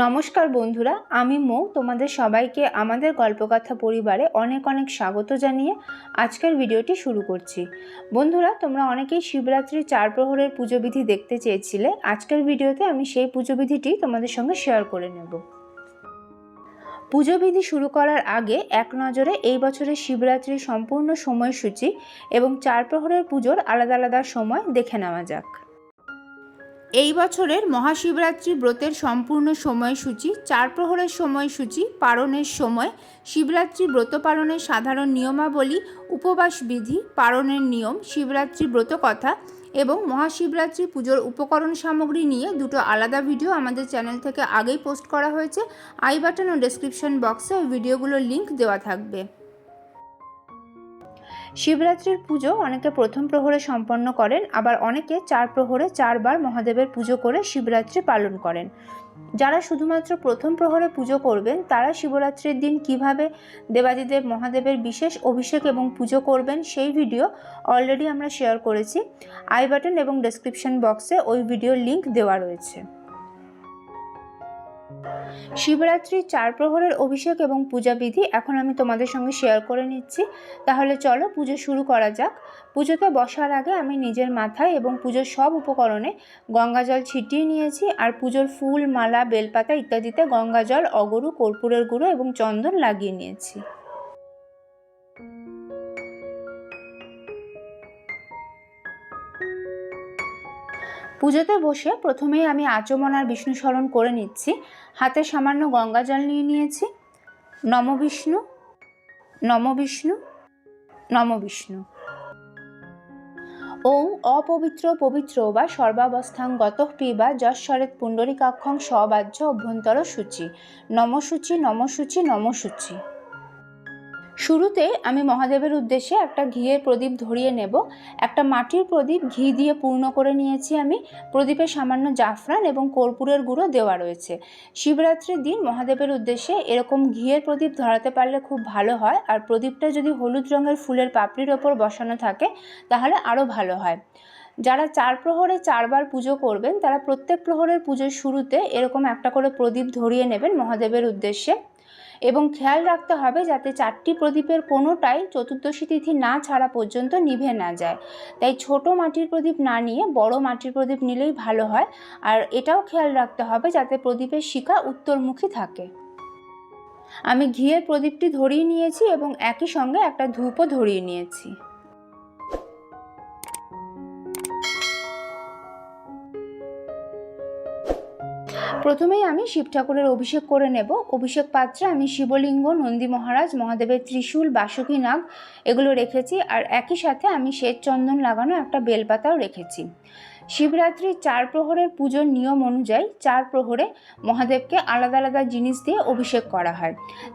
নমস্কার বন্ধুরা, আমি মৌ। তোমাদের সবাইকে আমাদের গল্পকথা পরিবারে অনেক অনেক স্বাগত জানিয়ে আজকের ভিডিওটি শুরু করছি। বন্ধুরা, তোমরা অনেকেই শিবরাত্রির 4 প্রহরের পুজোবিধি দেখতে চেয়েছিলে। আজকের ভিডিওতে আমি সেই পুজোবিধিটি তোমাদের সঙ্গে শেয়ার করে নেব। পুজোবিধি শুরু করার আগে এক নজরে এই বছরের শিবরাত্রির সম্পূর্ণ সময়সূচি এবং 4 প্রহরের পুজোর আলাদা আলাদা সময় দেখে নেওয়া যাক। এই বছরের মহাশিবরাত্রি ব্রতের সম্পূর্ণ সময়সূচি, 4 প্রহরের সময়সূচি, পারণের সময়, শিবরাত্রি ব্রত পালনের সাধারণ নিয়মাবলী, উপবাস বিধি, পালনের নিয়ম, শিবরাত্রি ব্রত কথা এবং মহাশিবরাত্রি পুজোর উপকরণ সামগ্রী নিয়ে দুটো আলাদা ভিডিও আমাদের চ্যানেল থেকে আগেই পোস্ট করা হয়েছে। আই বাটন ও ডেসক্রিপশন বক্সে ওই ভিডিওগুলোর লিঙ্ক দেওয়া থাকবে। শিবরাত্রির পুজো অনেকে প্রথম প্রহরে সম্পন্ন করেন, আবার অনেকে 4 প্রহরে 4 বার মহাদেবের পুজো করে শিবরাত্রি পালন করেন। যারা শুধুমাত্র প্রথম প্রহরে পুজো করবেন তারা শিবরাত্রির দিন কিভাবে দেবাদিদেব মহাদেবের বিশেষ অভিষেক এবং পুজো করবেন সেই ভিডিও অলরেডি আমরা শেয়ার করেছি। আই বাটন এবং ডেসক্রিপশন বক্সে ওই ভিডিওর লিঙ্ক দেওয়া রয়েছে। শিবরাত্রির 4 প্রহরের অভিষেক এবং পূজাবিধি এখন আমি তোমাদের সঙ্গে শেয়ার করে নিচ্ছি। তাহলে চলো পুজো শুরু করা যাক। পুজোতে বসার আগে আমি নিজের মাথায় এবং পুজোর সব উপকরণে গঙ্গাজল ছিটিয়ে নিয়েছি, আর পুজোর ফুল, মালা, বেলপাতা ইত্যাদিতে গঙ্গাজল, অগরু, কর্পূরের গুঁড়ো এবং চন্দন লাগিয়ে নিয়েছি। পুজোতে বসে প্রথমেই আমি আচমন আর বিষ্ণু স্মরণ করে নিচ্ছি। হাতে সামান্য গঙ্গাজল নিয়ে নিয়েছি। নম বিষ্ণু, নম বিষ্ণু, নম বিষ্ণু। ওং অপবিত্র পবিত্র বা সর্বাবস্থাং গতঃ পিবা যশ্বরেত পুণ্ডরিকাক্ষং সবাহ্য অভ্যন্তর সূচি। নম সূচি, নম সূচি, নম সূচি। শুরুতে আমি মহাদেবের উদ্দেশ্যে একটা ঘিয়ের প্রদীপ ধরিয়ে নেব। একটা মাটির প্রদীপ ঘি দিয়ে পূর্ণ করে নিয়েছি আমি। প্রদীপে সামান্য জাফরান এবং কর্পূরের গুঁড়ো দেওয়া রয়েছে। শিবরাত্রির দিন মহাদেবের উদ্দেশ্যে এরকম ঘিয়ের প্রদীপ ধরাতে পারলে খুব ভালো হয়, আর প্রদীপটা যদি হলুদ রঙের ফুলের পাপড়ির ওপর বসানো থাকে তাহলে আরও ভালো হয়। যারা 4 প্রহরে 4 বার পুজো করবেন তারা প্রত্যেক প্রহরের পুজোর শুরুতে এরকম একটা করে প্রদীপ ধরিয়ে নেবেন মহাদেবের উদ্দেশ্যে, এবং খেয়াল রাখতে হবে যাতে 4টি প্রদীপের কোনোটাই চতুর্দশী তিথি না ছাড়া পর্যন্ত নিভে না যায়। তাই ছোট মাটির প্রদীপ না নিয়ে বড় মাটির প্রদীপ নিলেই ভালো হয়। আর এটাও খেয়াল রাখতে হবে যাতে প্রদীপের শিখা উত্তরমুখী থাকে। আমি ঘিয়ের প্রদীপটি ধরিয়ে নিয়েছি এবং একই সঙ্গে একটা ধূপও ধরিয়ে নিয়েছি। প্রথমেই আমি শিব ঠাকুরের অভিষেক করে নেব। অভিষেক পাত্রে আমি শিবলিঙ্গ, নন্দী মহারাজ, মহাদেবের ত্রিশূল, বাসুকী নাগ এগুলো রেখেছি, আর একই সাথে আমি শ্বেত চন্দন লাগানো একটা বেলপাতাও রেখেছি। শিবরাত্রির 4 প্রহরের পুজোর নিয়ম অনুযায়ী 4 প্রহরে মহাদেবকে আলাদা আলাদা জিনিস দিয়ে অভিষেক করা হয়।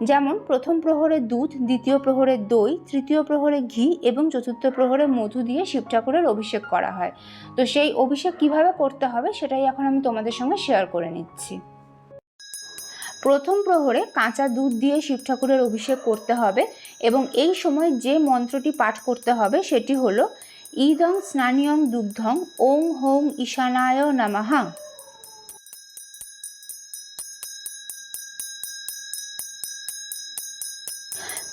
যেমন প্রথম প্রহরে দুধ, দ্বিতীয় প্রহরে দই, তৃতীয় প্রহরে ঘি এবং চতুর্থ প্রহরে মধু দিয়ে শিব ঠাকুরের অভিষেক করা হয়। তো সেই অভিষেক কিভাবে করতে হবে সেটাই এখন আমি তোমাদের সঙ্গে শেয়ার করে নিচ্ছি। প্রথম প্রহরে কাঁচা দুধ দিয়ে শিব ঠাকুরের অভিষেক করতে হবে, এবং এই সময় যে মন্ত্রটি পাঠ করতে হবে সেটি হলো ইদং স্নানিয়ং দুগ্ধং ওং হোং ঈশানায় নমঃ।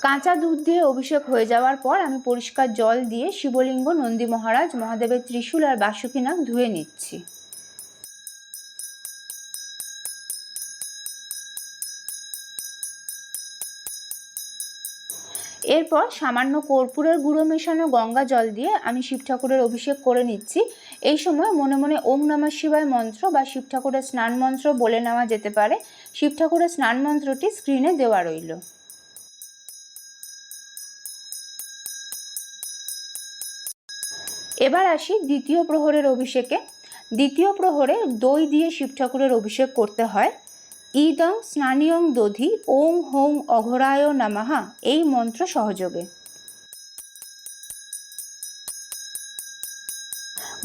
কাঁচা দুধ দিয়ে অভিষেক হয়ে যাওয়ার পর আমি পরিষ্কার জল দিয়ে শিবলিঙ্গ, নন্দী মহারাজ, মহাদেবের ত্রিশূল আর বাসুকী নাগ ধুয়ে নিচ্ছি। এরপর সামান্য কর্পূরের গুঁড়ো মেশানো গঙ্গা জল দিয়ে আমি শিব ঠাকুরের অভিষেক করে নিচ্ছি। এই সময় মনে মনে ওং নমঃ শিবায় মন্ত্র বা শিব ঠাকুরের স্নান মন্ত্র বলে নেওয়া যেতে পারে। শিব ঠাকুরের স্নান মন্ত্রটি স্ক্রিনে দেওয়া রইল। এবার আসি দ্বিতীয় প্রহরের অভিষেকে। দ্বিতীয় প্রহরে দই দিয়ে শিব ঠাকুরের অভিষেক করতে হয়। ইদং স্নানিয়ং দধি ওং হোং অঘোরায় নমঃ এই মন্ত্র সহযোগে।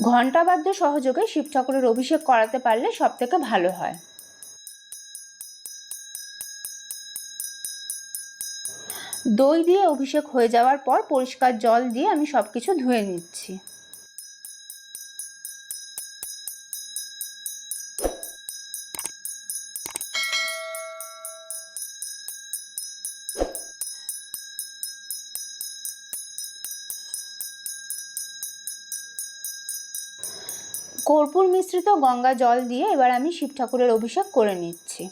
ঘণ্টাবাদ্য সহযোগে শিব ঠাকুরের অভিষেক করাতে পারলে সব থেকে ভালো হয়। দই দিয়ে অভিষেক হয়ে যাওয়ার পর পরিষ্কার জল দিয়ে আমি সবকিছু ধুয়ে নিচ্ছি। কর্পূর মিশ্রিত গঙ্গা জল দিয়ে এবার আমি শিব ঠাকুরের অভিষেক করে নিচ্ছি।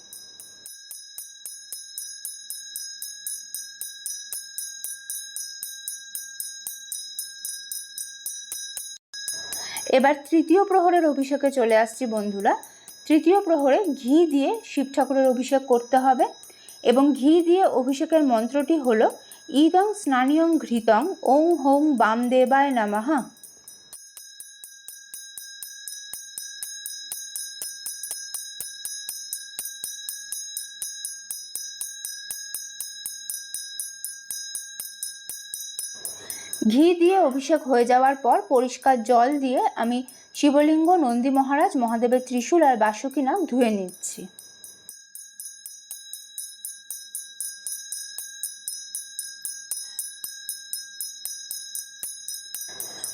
এবার তৃতীয় প্রহরের অভিষেকে চলে আসছি বন্ধুরা। তৃতীয় প্রহরে ঘি দিয়ে শিব ঠাকুরের অভিষেক করতে হবে এবং ঘি দিয়ে অভিষেকের মন্ত্রটি হলো ইদং স্নানিয়ং ঘৃতং ওং হোং বামদেবায় নমঃ। ঘি দিয়ে অভিষেক হয়ে যাওয়ার পর পরিষ্কার জল দিয়ে আমি শিবলিঙ্গ, নন্দী মহারাজ, মহাদেবের ত্রিশূল আর বাসুকীনাগ ধুয়ে নিচ্ছি।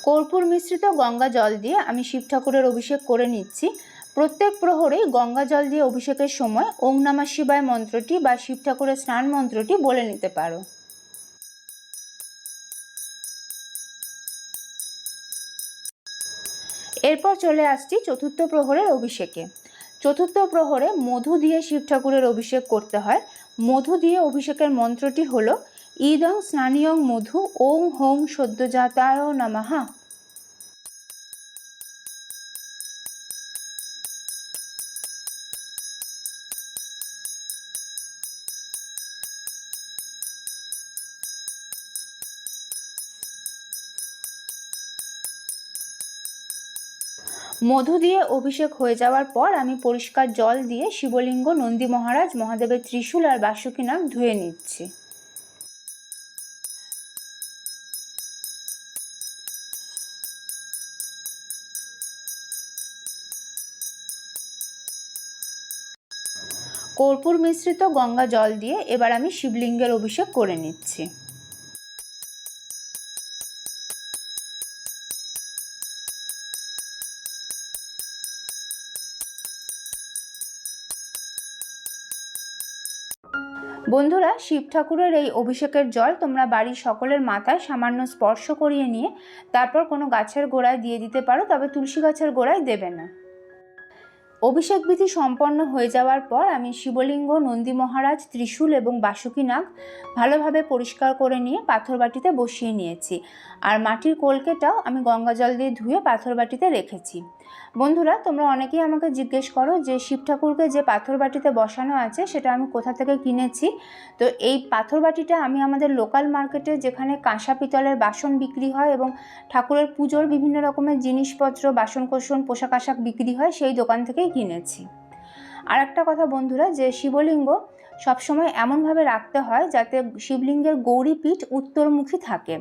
কর্পূর মিশ্রিত গঙ্গা জল দিয়ে আমি শিব ঠাকুরের অভিষেক করে নিচ্ছি। প্রত্যেক প্রহরেই গঙ্গা জল দিয়ে অভিষেকের সময় ওং নমঃ শিবায় মন্ত্রটি বা শিব ঠাকুরের স্নান মন্ত্রটি বলে নিতে পারো। এরপর চলে আসছি চতুর্থ প্রহরের অভিষেকে। চতুর্থ প্রহরে মধু দিয়ে শিব ঠাকুরের অভিষেক করতে হয়। মধু দিয়ে অভিষেকের মন্ত্রটি হলো ইদং স্নানিয়ং মধু ওং হোং সদ্যজাতায় নমঃ। মধু দিয়ে অভিষেক হয়ে যাওয়ার পর আমি পরিষ্কার জল দিয়ে শিবলিঙ্গ, নন্দী মহারাজ, মহাদেবের ত্রিশূল আর বাসুকীনাগ ধুয়ে নিচ্ছি। কর্পূর মিশ্রিত গঙ্গা জল দিয়ে এবার আমি শিবলিঙ্গের অভিষেক করে নিচ্ছি। বন্ধুরা, শিব ঠাকুরের এই অভিষেকের জল তোমরা বাড়ির সকলের মাথায় সামান্য স্পর্শ করিয়ে নিয়ে তারপর কোনো গাছের গোড়ায় দিয়ে দিতে পারো, তবে তুলসী গাছের গোড়ায় দেবে না। অভিষেক বিধি সম্পন্ন হয়ে যাওয়ার পর আমি শিবলিঙ্গ, নন্দী মহারাজ, ত্রিশূল এবং বাসুকীনাগ ভালোভাবে পরিষ্কার করে নিয়ে পাথর বাটিতে বসিয়ে নিয়েছি। আর মাটির কলকেটাও আমি গঙ্গা জল দিয়ে ধুয়ে পাথর বাটিতে রেখেছি। বন্ধুরা, তোমরা অনেকেই আমাকে জিজ্ঞেস করো যে শিব ঠাকুরকে যে পাথর বাটিতে বসানো আছে সেটা আমি কোথা থেকে কিনেছি। তো এই পাথর বাটিটা আমি আমাদের লোকাল মার্কেটে, যেখানে কাঁসা পিতলের বাসন বিক্রি হয় এবং ঠাকুরের পুজোর বিভিন্ন রকমের জিনিসপত্র, বাসনকোসন, পোশাক আশাক বিক্রি হয়, সেই দোকান থেকেই কিনেছি। আর একটা কথা বন্ধুরা, যে শিবলিঙ্গ সবসময় এমনভাবে রাখতে হয় যাতে শিবলিঙ্গের গৌরীপীঠ উত্তরমুখী থাকে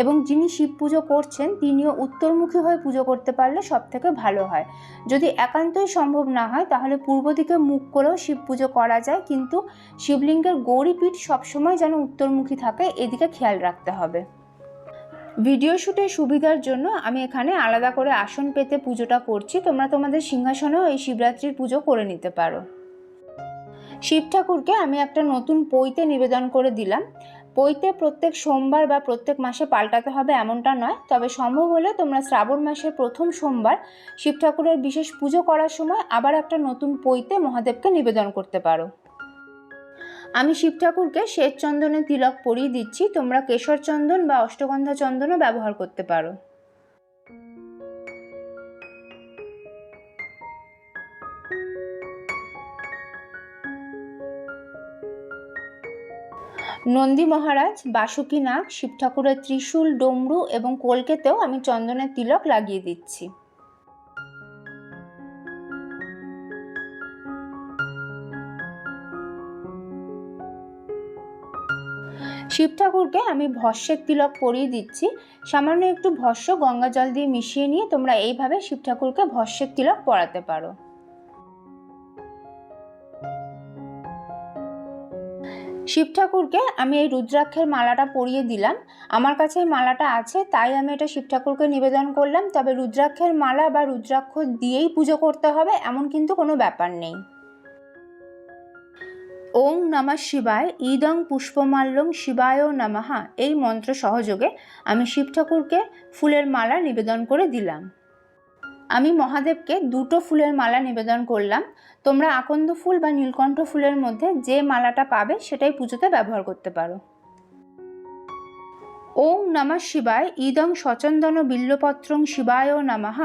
এবং যিনি শিব পুজো করছেন তিনিও উত্তরমুখী হয়ে পুজো করতে পারলে সব থেকে ভালো হয়। যদি একান্তই সম্ভব না হয় তাহলে পূর্ব দিকে মুখ করেও শিব পুজো করা যায়, কিন্তু শিবলিঙ্গের গৌরীপীঠ সবসময় যেন উত্তরমুখী থাকে, এদিকে খেয়াল রাখতে হবে। ভিডিও শ্যুটের সুবিধার জন্য আমি এখানে আলাদা করে আসন পেতে পুজোটা করছি। তোমরা তোমাদের সিংহাসনেও এই শিবরাত্রির পুজো করে নিতে পারো। শিব ঠাকুরকে আমি একটা নতুন পৈতে নিবেদন করে দিলাম। পৈতে প্রত্যেক সোমবার বা প্রত্যেক মাসে পাল্টাতে হবে এমনটা নয়, তবে সম্ভব হলে তোমরা শ্রাবণ মাসের প্রথম সোমবার শিব ঠাকুরের বিশেষ পুজো করার সময় আবার একটা নতুন পৈতে মহাদেবকে নিবেদন করতে পারো। আমি শিব ঠাকুরকে শ্বেত চন্দনের তিলক পরিয়ে দিচ্ছি। তোমরা কেশর চন্দন বা অষ্টগন্ধা চন্দনও ব্যবহার করতে পারো। নন্দী মহারাজ, বাসুকীনাগ, শিব ঠাকুরের ত্রিশূল, ডমরু এবং কলকেতেও আমি চন্দনের তিলক লাগিয়ে দিচ্ছি। শিব ঠাকুরকে আমি ভস্যের তিলক পরিয়ে দিচ্ছি। সামান্য একটু ভস্য গঙ্গা জল দিয়ে মিশিয়ে নিয়ে তোমরা এইভাবে শিব ঠাকুরকে ভস্যের তিলক পরাতে পারো। শিব ঠাকুরকে আমি এই রুদ্রাক্ষের মালাটা পরিয়ে দিলাম। আমার কাছে এই মালাটা আছে তাই আমি এটা শিব ঠাকুরকে নিবেদন করলাম, তবে রুদ্রাক্ষের মালা বা রুদ্রাক্ষ দিয়েই পুজো করতে হবে এমন কিন্তু কোনো ব্যাপার নেই। ওং নমঃ শিবায় ইদং পুষ্পমাল্যং শিবায় নমঃ এই মন্ত্র সহযোগে আমি শিব ঠাকুরকে ফুলের মালা নিবেদন করে দিলাম। আমি মহাদেবকে দুটো ফুলের মালা নিবেদন করলাম। তোমরা আকন্দ ফুল বা নীলকণ্ঠ ফুলের মধ্যে যে মালাটা পাবে সেটাই পুজোতে ব্যবহার করতে পারো। ওং নমঃ শিবায় ইদং সচন্দন বিল্লপত্রং শিবায় নমঃ,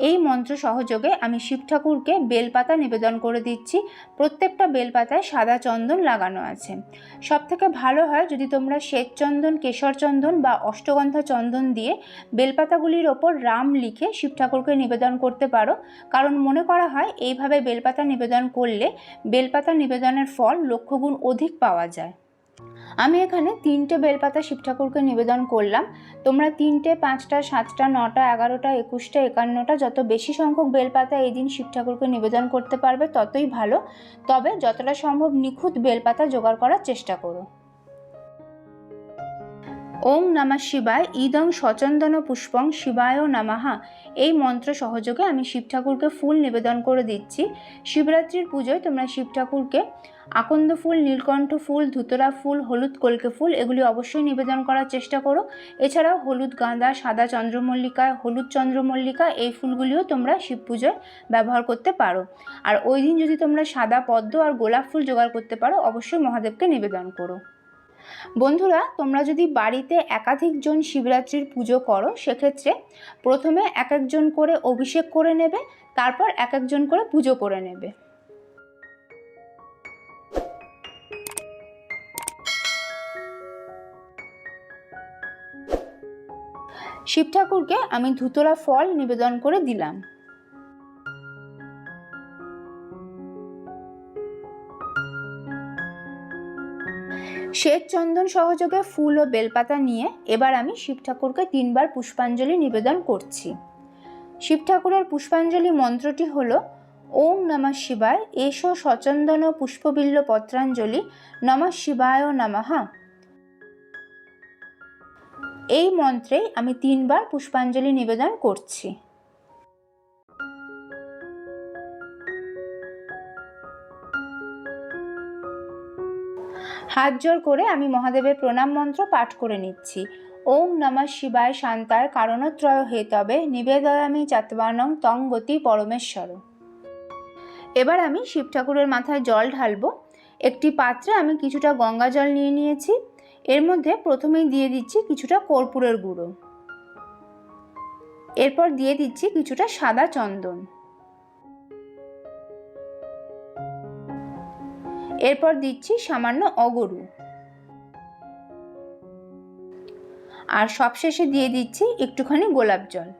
এই মন্ত্র সহযোগে আমি শিব ঠাকুরকে বেলপাতা নিবেদন করে দিচ্ছি। প্রত্যেকটা বেলপাতায় সাদা চন্দন লাগানো আছে। সবথেকে ভালো হয় যদি তোমরা শ্বেত চন্দন, কেশর চন্দন বা অষ্টগন্ধা চন্দন দিয়ে বেলপাতাগুলির ওপর রাম লিখে শিব ঠাকুরকে নিবেদন করতে পারো, কারণ মনে করা হয় এইভাবে বেলপাতা নিবেদন করলে বেলপাতা নিবেদনের ফল লক্ষগুণ অধিক পাওয়া যায়। আমি এখানে 3টে বেলপাতা শিব ঠাকুরকে নিবেদন করলাম। তোমরা 3টে, 5টা, 7টা, 9টা, 11টা, 21টা, 51টা যত বেশি সংখ্যক বেলপাতা এই দিন শিব ঠাকুরকে নিবেদন করতে পারবে ততই ভালো। তবে যতটা সম্ভব নিখুঁত বেলপাতা জোগাড় করার চেষ্টা করো। ওং নমঃ শিবায় ইদং সচন্দন পুষ্পং শিবায় নমঃ, এই মন্ত্র সহযোগে আমি শিব ঠাকুরকে ফুল নিবেদন করে দিচ্ছি। শিবরাত্রির পুজোয় তোমরা শিব ঠাকুরকে আকন্দ ফুল, নীলকণ্ঠ ফুল, ধুতরা ফুল, হলুদ কলকে ফুল এগুলি অবশ্যই নিবেদন করার চেষ্টা করো। এছাড়াও হলুদ গাঁদা, সাদা চন্দ্রমল্লিকা, হলুদ চন্দ্রমল্লিকা এই ফুলগুলিও তোমরা শিব পুজোয় ব্যবহার করতে পারো। আর ওই দিন যদি তোমরা সাদা পদ্ম আর গোলাপ ফুল জোগাড় করতে পারো অবশ্যই মহাদেবকে নিবেদন করো। বন্ধুরা, তোমরা যদি বাড়িতে একাধিক জন শিবরাত্রির পুজো করো সেক্ষেত্রে প্রথমে এক একজন করে অভিষেক করে নেবে, তারপর এক একজন করে পুজো করে নেবে। শিব ঠাকুরকে আমি ধুতরা ফল নিবেদন করে দিলাম। শ্বেত চন্দন সহযোগে ফুল ও বেলপাতা নিয়ে এবার আমি শিব ঠাকুরকে 3বার পুষ্পাঞ্জলি নিবেদন করছি। শিব ঠাকুরের পুষ্পাঞ্জলি মন্ত্রটি হলো ওং নমঃ শিবায় এষো সচন্দন পুষ্পবিল্ল পত্রাঞ্জলি নমঃ শিবায় নমঃ। এই মন্ত্রেই আমি 3বার পুষ্পাঞ্জলি নিবেদন করছি। হাত জোড় করে আমি মহাদেবের প্রণাম মন্ত্র পাঠ করে নিচ্ছি। ওং নমঃ শিবায় শান্তায় কারণত্রয় হেতবে নিবেদয়ামি চাত্বানং তং গতি পরমেশ্বর। এবার আমি শিব ঠাকুরের মাথায় জল ঢালবো। একটি পাত্রে আমি কিছুটা গঙ্গা জল নিয়ে নিয়েছি। এর মধ্যে প্রথমেই দিয়ে দিচ্ছি কিছুটা কর্পূরের গুঁড়ো, এরপর দিয়ে দিচ্ছি কিছুটা সাদা চন্দন, এরপর দিচ্ছি সামান্য অগরু, আর সবশেষে দিয়ে দিচ্ছি একটুখানি গোলাপ জল।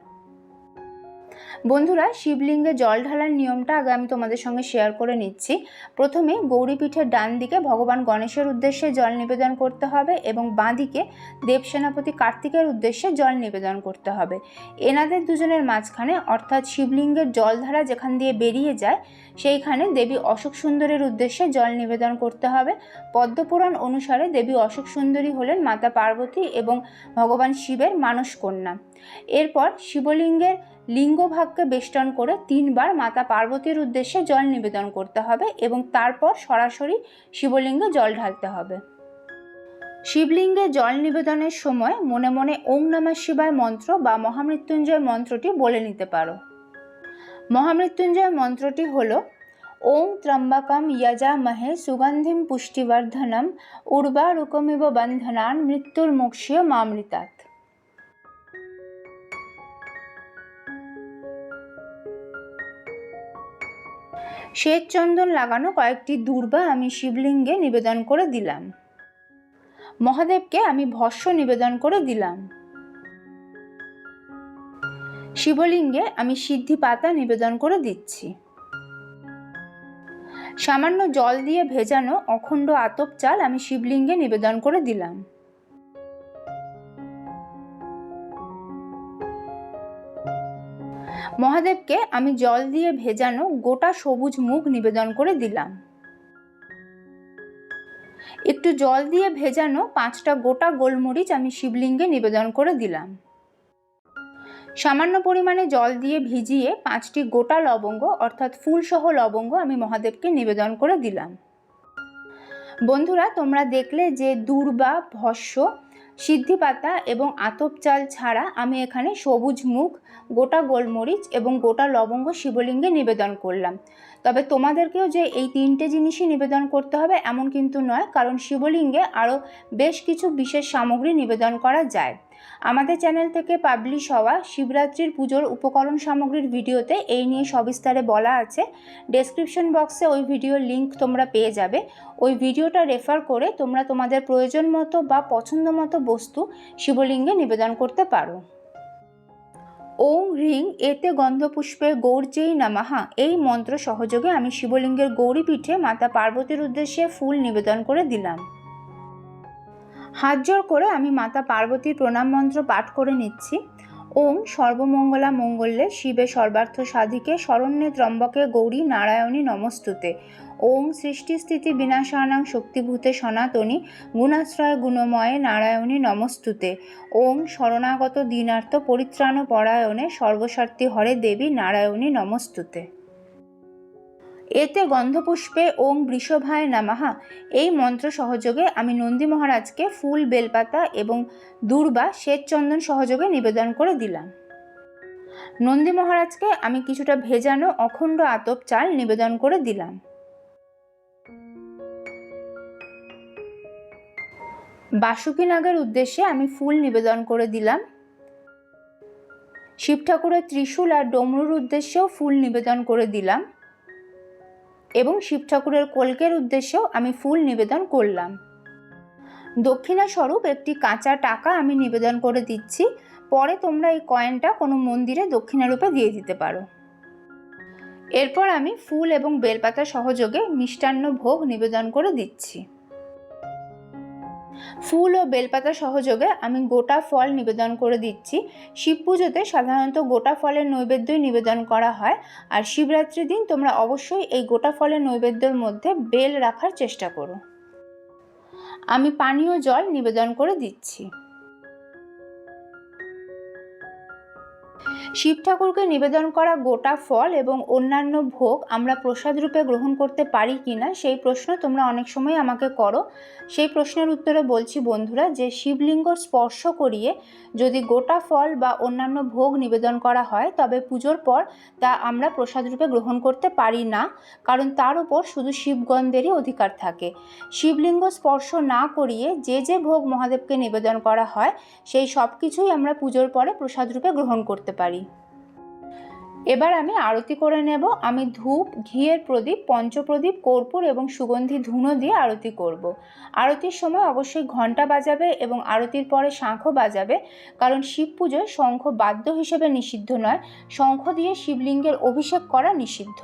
বন্ধুরা, শিবলিঙ্গে জল ঢালার নিয়মটা আগে আমি তোমাদের সঙ্গে শেয়ার করে নিচ্ছি। প্রথমে গৌরীপীঠের ডান দিকে ভগবান গণেশের উদ্দেশ্যে জল নিবেদন করতে হবে এবং বাঁ দিকে দেবসেনাপতি কার্তিকের উদ্দেশ্যে জল নিবেদন করতে হবে। এনাদের দুজনের মাঝখানে অর্থাৎ শিবলিঙ্গের জলধারা যেখান দিয়ে বেরিয়ে যায় সেইখানে দেবী অশোক সুন্দরীর উদ্দেশ্যে জল নিবেদন করতে হবে। পদ্মপুরাণ অনুসারে দেবী অশোক সুন্দরী হলেন মাতা পার্বতী এবং ভগবান শিবের মানস কন্যা। এরপর শিবলিঙ্গের লিঙ্গভাগকে বেষ্টন করে 3বার মাতা পার্বতীর উদ্দেশ্যে জল নিবেদন করতে হবে এবং তারপর সরাসরি শিবলিঙ্গে জল ঢালতে হবে। শিবলিঙ্গে জল নিবেদনের সময় মনে মনে ওং নমঃ শিবায় মন্ত্র বা মহামৃত্যুঞ্জয় মন্ত্রটি বলে নিতে পারো। মহামৃত্যুঞ্জয় মন্ত্রটি হলো ওং ত্র্যম্বকম যজামহে সুগন্ধিম পুষ্টিবর্ধনম উর্বারুকমিব বন্ধনান মৃত্যুর্মোক্ষ্যয় মামৃতাৎ। শ্বেত চন্দন লাগানো কয়েকটি দূর্বা আমি শিবলিঙ্গে নিবেদন করে দিলাম। মহাদেবকে আমি ভস্য নিবেদন করে দিলাম। শিবলিঙ্গে আমি সিদ্ধি পাতা নিবেদন করে দিচ্ছি। সামান্য জল দিয়ে ভেজানো অখণ্ড আতপ চাল আমি শিবলিঙ্গে নিবেদন করে দিলাম। মহাদেবকে আমি জল দিয়ে ভেজানো গোটা সবুজ মুগ নিবেদন করে দিলাম। একটু জল দিয়ে ভেজানো 5টা গোটা গোলমরিচ আমি শিবলিঙ্গে নিবেদন করে দিলাম। সামান্য পরিমাণে জল দিয়ে ভিজিয়ে 5টি গোটা লবঙ্গ অর্থাৎ ফুলসহ লবঙ্গ আমি মহাদেবকে নিবেদন করে দিলাম। বন্ধুরা, তোমরা দেখলে যে দূর্বা, ভস্য, সিদ্ধি পাতা এবং আতপ চাল ছাড়া আমি এখানে সবুজ মুগ, গোটা গোলমরিচ এবং গোটা লবঙ্গ শিবলিঙ্গে নিবেদন করলাম। তবে তোমাদেরকেও যে এই 3টে জিনিসই নিবেদন করতে হবে এমন কিন্তু নয়, কারণ শিবলিঙ্গে আরও বেশ কিছু বিশেষ সামগ্রী নিবেদন করা যায়। আমাদের চ্যানেল থেকে পাবলিশ হওয়া শিবরাত্রির পুজোর উপকরণ সামগ্রীর ভিডিওতে এই নিয়ে সবিস্তারে বলা আছে। ডেসক্রিপশন বক্সে ওই ভিডিওর লিঙ্ক তোমরা পেয়ে যাবে। ওই ভিডিওটা রেফার করে তোমরা তোমাদের প্রয়োজন মতো বা পছন্দ মতো বস্তু শিবলিঙ্গে নিবেদন করতে পারো। ওং হ্রিং এতে গন্ধপুষ্পে গৌরজেই নমঃ এই মন্ত্র সহযোগে আমি শিবলিঙ্গের গৌরীপীঠে মাতা পার্বতীর উদ্দেশ্যে ফুল নিবেদন করে দিলাম। হাত জোড় করে আমি মাতা পার্বতীর প্রণাম মন্ত্র পাঠ করে নিচ্ছি। ওং সর্বমঙ্গলা মঙ্গলে শিবে সর্বার্থ সাধিকে শরণ্যে ত্রম্বকে গৌরী নারায়ণী নমস্তুতে। ওং সৃষ্টি স্থিতি বিনাশানাং শক্তিভূতে সনাতনী গুণাশ্রয় গুণময়ে নারায়ণী নমস্তুতে। ওং শরণাগত দীনার্থ পরিত্রাণ পরায়ণে সর্বস্বার্থী হরে দেবী নারায়ণী নমস্তুতে। এতে গন্ধপুষ্পে ওং বৃষভায় নমঃ এই মন্ত্র সহযোগে আমি নন্দী মহারাজকে ফুল, বেলপাতা এবং দূর্বা শ্বেতচন্দন সহযোগে নিবেদন করে দিলাম। নন্দী মহারাজকে আমি কিছুটা ভেজানো অখণ্ড আতপ চাল নিবেদন করে দিলাম। বাসুকী নাগের উদ্দেশ্যে আমি ফুল নিবেদন করে দিলাম। শিব ঠাকুরের ত্রিশূল আর ডমরুর উদ্দেশ্যেও ফুল নিবেদন করে দিলাম এবং শিব ঠাকুরের কলকের উদ্দেশ্যেও আমি ফুল নিবেদন করলাম। দক্ষিণা স্বরূপ একটি কাঁচা টাকা আমি নিবেদন করে দিচ্ছি। পরে তোমরা এই কয়েনটা কোনো মন্দিরে দক্ষিণা রূপে দিয়ে দিতে পারো। এরপর আমি ফুল এবং বেলপাতা সহযোগে মিষ্টান্ন ভোগ নিবেদন করে দিচ্ছি। ফুল ও বেলপাতা সহযোগে আমি গোটা ফল নিবেদন করে দিচ্ছি। শিব পুজোতে সাধারণত গোটা ফলের নৈবেদ্যই নিবেদন করা হয়, আর শিবরাত্রির দিন তোমরা অবশ্যই এই গোটা ফলের নৈবেদ্যের মধ্যে বেল রাখার চেষ্টা করো। আমি পানীয় জল নিবেদন করে দিচ্ছি। শিব ঠাকুরকে নিবেদন করা গোটা ফল এবং অন্যান্য ভোগ আমরা প্রসাদ রূপে গ্রহণ করতে পারি কিনা সেই প্রশ্ন তোমরা অনেক সময় আমাকে করো। সেই প্রশ্নের উত্তরে বলছি বন্ধুরা, যে শিবলিঙ্গ স্পর্শ করিয়ে যদি গোটা ফল বা অন্যান্য ভোগ নিবেদন করা হয় তবে পুজোর পর তা আমরা প্রসাদ রূপে গ্রহণ করতে পারি না, কারণ তার উপর শুধু শিবগণদেরই অধিকার থাকে। শিবলিঙ্গ স্পর্শ না করিয়ে যে ভোগ মহাদেবকে নিবেদন করা হয় সেই সব কিছুই আমরা পুজোর পরে প্রসাদ রূপে গ্রহণ করতে পারি। এবার আমি আরতি করে নেব। আমি ধূপ, ঘিয়ের প্রদীপ, পঞ্চপ্রদীপ, কর্পূর এবং সুগন্ধি ধুনো দিয়ে আরতি করব। আরতির সময় অবশ্যই ঘণ্টা বাজাবে এবং আরতির পরে শঙ্খ বাজাবে, কারণ শিব পুজোয় শঙ্খ বাদ্য হিসেবে নিষিদ্ধ নয়, শঙ্খ দিয়ে শিবলিঙ্গের অভিষেক করা নিষিদ্ধ।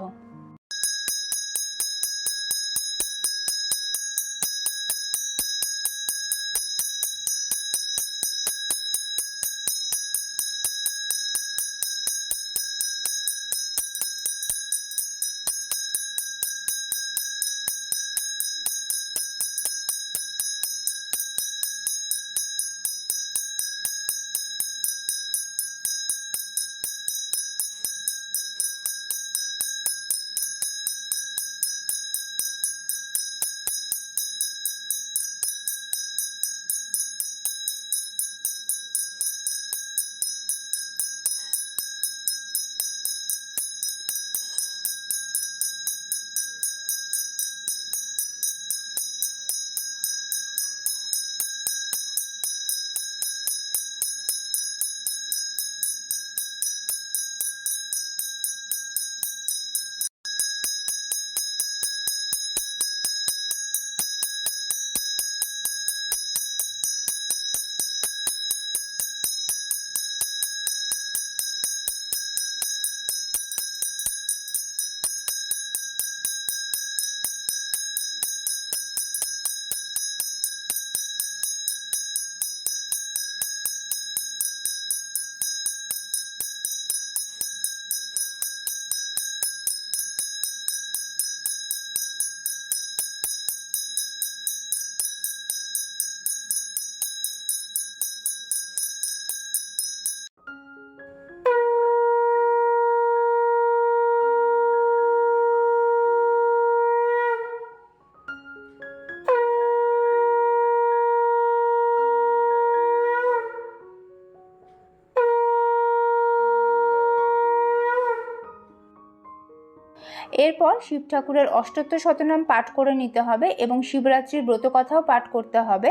এরপর শিব ঠাকুরের অষ্টোত্তর শতনাম পাঠ করে নিতে হবে এবং শিবরাত্রির ব্রতকথাও পাঠ করতে হবে।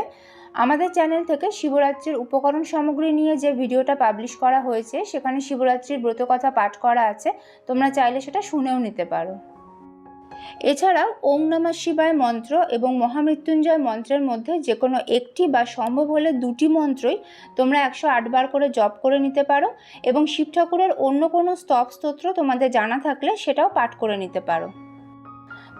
আমাদের চ্যানেল থেকে শিবরাত্রির উপকরণ সামগ্রী নিয়ে যে ভিডিওটা পাবলিশ করা হয়েছে সেখানে শিবরাত্রির ব্রতকথা পাঠ করা আছে, তোমরা চাইলে সেটা শুনেও নিতে পারো। এছাড়াও ওম নমঃ শিবায় মন্ত্র এবং মহামৃত্যুঞ্জয় মন্ত্রের মধ্যে যে কোনো একটি বা সম্ভব হলে দুটি মন্ত্রই তোমরা 108 বার করে জপ করে নিতে পারো এবং শিব ঠাকুরের অন্য কোনো স্তোত্র তোমাদের জানা থাকলে সেটাও পাঠ করে নিতে পারো।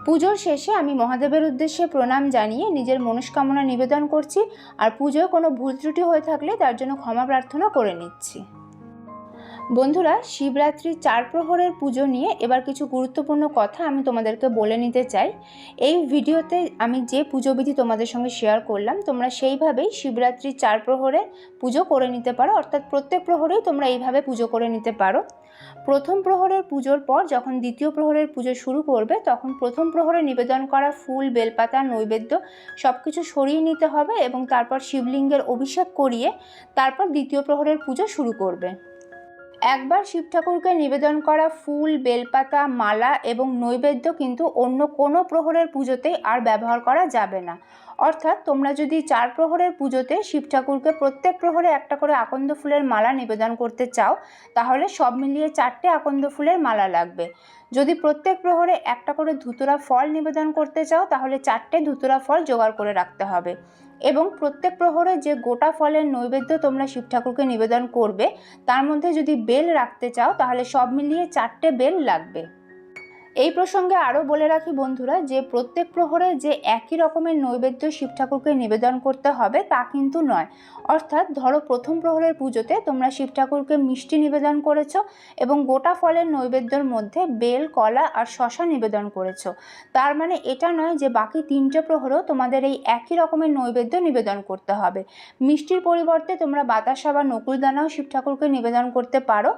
পুজোর শেষে আমি মহাদেবের উদ্দেশ্যে প্রণাম জানিয়ে নিজের মনস্কামনা নিবেদন করছি, আর পুজোয় কোনো ভুল ত্রুটি হয়ে থাকলে তার জন্য ক্ষমা প্রার্থনা করে নিচ্ছি। বন্ধুরা, শিবরাত্রির 4 প্রহরের পুজো নিয়ে এবার কিছু গুরুত্বপূর্ণ কথা আমি তোমাদেরকে বলে নিতে চাই। এই ভিডিওতে আমি যে পুজোবিধি তোমাদের সঙ্গে শেয়ার করলাম, তোমরা সেইভাবেই শিবরাত্রির 4 প্রহরে পুজো করে নিতে পারো, অর্থাৎ প্রত্যেক প্রহরেই তোমরা এইভাবে পুজো করে নিতে পারো। প্রথম প্রহরের পুজোর পর যখন দ্বিতীয় প্রহরের পুজো শুরু করবে, তখন প্রথম প্রহরে নিবেদন করা ফুল, বেলপাতা, নৈবেদ্য সব কিছু সরিয়ে নিতে হবে এবং তারপর শিবলিঙ্গের অভিষেক করিয়ে তারপর দ্বিতীয় প্রহরের পুজো শুরু করবে। একবার শিব ঠাকুরকে নিবেদন করা ফুল, বেলপাতা, মালা এবং নৈবেদ্য কিন্তু অন্য কোনো প্রহরের পুজোতেই আর ব্যবহার করা যাবে না। অর্থাৎ তোমরা যদি 4 প্রহরের পুজোতে শিব ঠাকুরকে প্রত্যেক প্রহরে একটা করে আকন্দ ফুলের মালা নিবেদন করতে চাও, তাহলে সব মিলিয়ে 4টে আকন্দ ফুলের মালা লাগবে। যদি প্রত্যেক প্রহরে একটা করে ধুতুরা ফল নিবেদন করতে চাও, তাহলে 4টে ধুতুরা ফল জোগাড় করে রাখতে হবে এবং প্রত্যেক প্রহরে যে গোটা ফলের নৈবেদ্য তোমরা শিব ঠাকুরকে নিবেদন করবে, তার মধ্যে যদি বেল রাখতে চাও, তাহলে সব মিলিয়ে 4টে বেল লাগবে। এই প্রসঙ্গে আরও বলে রাখি বন্ধুরা, যে প্রত্যেক প্রহরে যে একই রকমের নৈবেদ্য শিব ঠাকুরকে নিবেদন করতে হবে তা কিন্তু নয়। অর্থাৎ ধরো প্রথম প্রহরের পুজোতে তোমরা শিব ঠাকুরকে মিষ্টি নিবেদন করেছো এবং গোটা ফলের নৈবেদ্যর মধ্যে বেল, কলা আর শশা নিবেদন করেছো, তার মানে এটা নয় যে বাকি 3টে প্রহরেও তোমাদের এই একই রকমের নৈবেদ্য নিবেদন করতে হবে। মিষ্টির পরিবর্তে তোমরা বাতাসা বা নকুলদানাও শিব ঠাকুরকে নিবেদন করতে পারো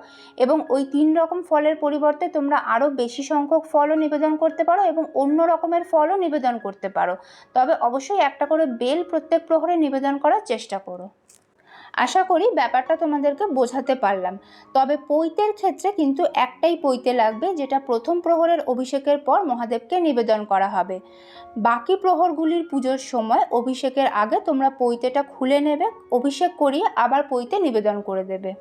এবং ওই 3 রকম ফলের পরিবর্তে তোমরা আরও বেশি সংখ্যক ফলও নিবেদন করতে পারো এবং অন্য রকমের ফলও নিবেদন করতে পারো। তবে অবশ্যই একটা করে বেল প্রত্যেক প্রহরে নিবেদন করার চেষ্টা করো। আশা করি ব্যাপারটা তোমাদেরকে বোঝাতে পারলাম। তবে পৈতের ক্ষেত্রে কিন্তু একটাই পৈতে লাগবে, যেটা প্রথম প্রহরের অভিষেকের পর মহাদেবকে নিবেদন করা হবে। বাকি প্রহরগুলির পুজোর সময় অভিষেকের আগে তোমরা পৈতেটা খুলে নেবে, অভিষেক করিয়ে আবার পৈতে নিবেদন করে দেবে।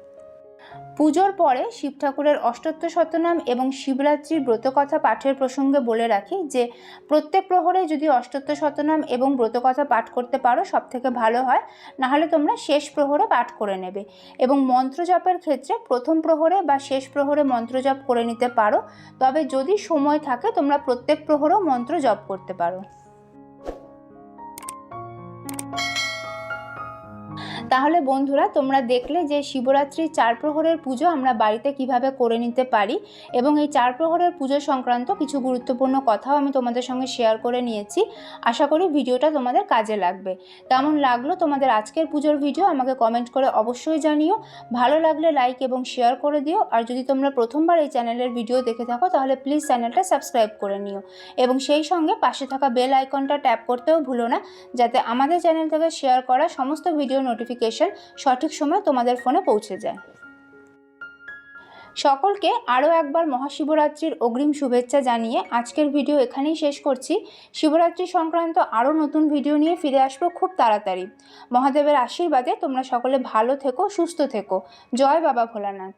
পুজোর পরে শিব ঠাকুরের অষ্টোত্তর শতনাম এবং শিবরাত্রির ব্রতকথা পাঠের প্রসঙ্গে বলে রাখি যে প্রত্যেক প্রহরে যদি অষ্টোত্তর শতনাম এবং ব্রতকথা পাঠ করতে পারো সব থেকে ভালো হয়, নাহলে তোমরা শেষ প্রহরে পাঠ করে নেবে। এবং মন্ত্র জপের ক্ষেত্রে প্রথম প্রহরে বা শেষ প্রহরে মন্ত্র জপ করে নিতে পারো, তবে যদি সময় থাকে তোমরা প্রত্যেক প্রহরেও মন্ত্র জপ করতে পারো। তাহলে বন্ধুরা, তোমরা দেখলে যে শিবরাত্রির 4 প্রহরের পুজো আমরা বাড়িতে কিভাবে করে নিতে পারি এবং এই 4 প্রহরের পুজো সংক্রান্ত কিছু গুরুত্বপূর্ণ কথাও আমি তোমাদের সঙ্গে শেয়ার করে নিয়েছি। আশা করি ভিডিওটা তোমাদের কাজে লাগবে। কেমন লাগলো তোমাদের আজকের পুজোর ভিডিও আমাকে কমেন্ট করে অবশ্যই জানিও। ভালো লাগলে লাইক এবং শেয়ার করে দিও। আর যদি তোমরা প্রথমবার এই চ্যানেলের ভিডিও দেখে থাকো, তাহলে প্লিজ চ্যানেলটা সাবস্ক্রাইব করে নিও এবং সেই সঙ্গে পাশে থাকা বেল আইকনটা ট্যাপ করতেও ভুলো না, যাতে আমাদের চ্যানেল থেকে শেয়ার করা সমস্ত ভিডিও নোটিফিকেশন সঠিক সময়ে তোমাদের ফোনে পৌঁছে যায়। সকলকে আরও একবার মহাশিবরাত্রির অগ্রিম শুভেচ্ছা জানিয়ে আজকের ভিডিও এখানেই শেষ করছি। শিবরাত্রি সংক্রান্ত আরও নতুন ভিডিও নিয়ে ফিরে আসবো খুব তাড়াতাড়ি। মহাদেবের আশীর্বাদে তোমরা সকলে ভালো থেকো, সুস্থ থেকো। জয় বাবা ভোলানাথ।